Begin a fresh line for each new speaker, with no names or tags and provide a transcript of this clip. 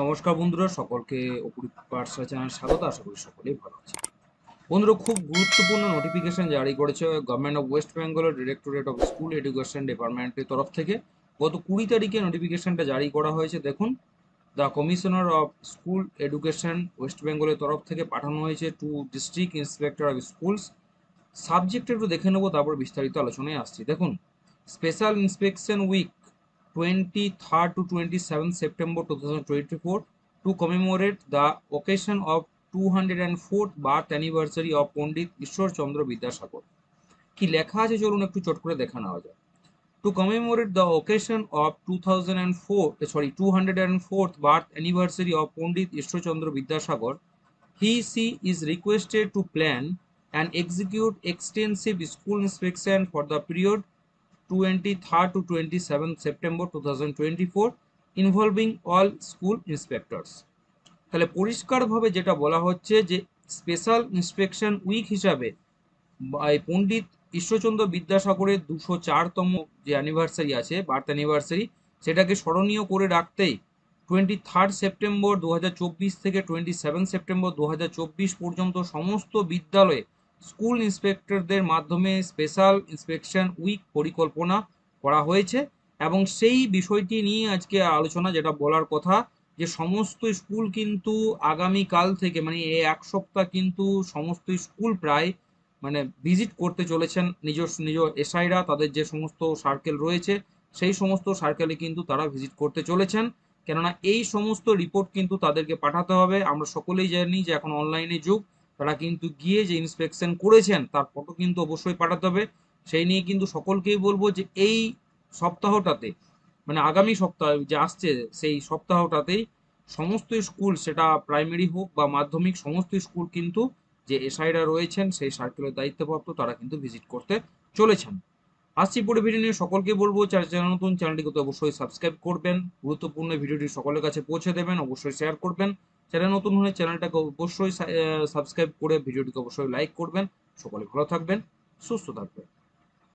নমস্কার বন্ধুরা, সকলকে অপরূপ পাঠশালা চ্যানেল স্বাগত। আশা করি সকলেই ভালো আছে। বন্ধুরা, খুব গুরুত্বপূর্ণ নোটিফিকেশন জারি করেছে গভর্নমেন্ট অফ ওয়েস্ট বেঙ্গলের ডিরেক্টরেট অফ স্কুল এডুকেশন ডিপার্টমেন্টের তরফ থেকে। গত 20 তারিখে নোটিফিকেশনটা জারি করা হয়েছে। দেখুন, the commissioner of school education west বেঙ্গলের তরফ থেকে পাঠানো হয়েছে to district inspector of schools. Subject একটু দেখে নেবো, তারপর বিস্তারিত আলোচনায় আসছি। দেখুন, special inspection week 23rd to 27th September 2024 to commemorate the occasion of 204th birth anniversary of পণ্ডিত ঈশ্বরচন্দ্র বিদ্যাসাগর। কি লেখা আছে চলুন একটু চট করে দেখা নেওয়া যায়। To commemorate the occasion of 204th birth anniversary of Pandit Ishwarchandra Vidyasagar, she is requested to plan and execute extensive school inspection for the period 23rd to 27th September 2024 involving all school inspectors। তাহলে পরিষ্কারভাবে যেটা বলা হচ্ছে যে special inspection week হিসাবে এই পণ্ডিত ঈশ্বরচন্দ্র বিদ্যাসাগরের 204তম যে অ্যানিভার্সারি আছে, বার্থ অ্যানিভার্সারি, সেটাকে স্মরণীয় করে রাখতেই 23rd September 2024 থেকে 27 সেপ্টেম্বর 2024 পর্যন্ত সমস্ত বিদ্যালয়ে স্কুল ইন্সপেক্টরদের মাধ্যমে স্পেশাল ইন্সপেকশন উইক পরিকল্পনা করা হয়েছে। এবং সেই বিষয়টি নিয়ে আজকে আলোচনা, যেটা বলার কথা যে সমস্ত স্কুল কিন্তু আগামীকাল থেকে, মানে এই এক সপ্তাহ কিন্তু সমস্ত স্কুল প্রায় ভিজিট করতে চলেছেন নিজ নিজ এসআইরা, তাদের যে সমস্ত সার্কেল রয়েছে সেই সমস্ত সার্কেলে কিন্তু তারা ভিজিট করতে চলেছেন। কেননা এই সমস্ত রিপোর্ট কিন্তু তাদেরকে পাঠাতে হবে। আমরা সকলেই জানি যে এখন অনলাইনে যুগ, তারা কিন্তু গিয়ে যে ইন্সপেকশন করেছেন তার ফটো কিন্তু অবশ্যই পাঠাতে হবে। সেই নিয়ে কিন্তু সকলকেই বলবো যে এই সপ্তাহটাতে, মানে আগামী সপ্তাহ যে আসছে সেই সপ্তাহটাতেই সমস্ত স্কুল, সেটা প্রাইমারি হোক বা মাধ্যমিক, সমস্ত স্কুল কিন্তু যে এসআইরা রয়েছেন সেই সার্কেলের দায়িত্বপ্রাপ্ত, তারা কিন্তু ভিজিট করতে চলেছেন। আসছি পরে ভিডিও নিয়ে। সকলকে বলবো চ্যানেল নতুন, চ্যানেলটিকে তো অবশ্যই সাবস্ক্রাইব করবেন, গুরুত্বপূর্ণ ভিডিওটি সকলের কাছে পৌঁছে দেবেন, অবশ্যই শেয়ার করবেন। চ্যানেল নতুন হলে চ্যানেলটাকে অবশ্যই সাবস্ক্রাইব করে ভিডিওটিকে অবশ্যই লাইক করবেন। সকলে ভালো থাকবেন, সুস্থ থাকবেন।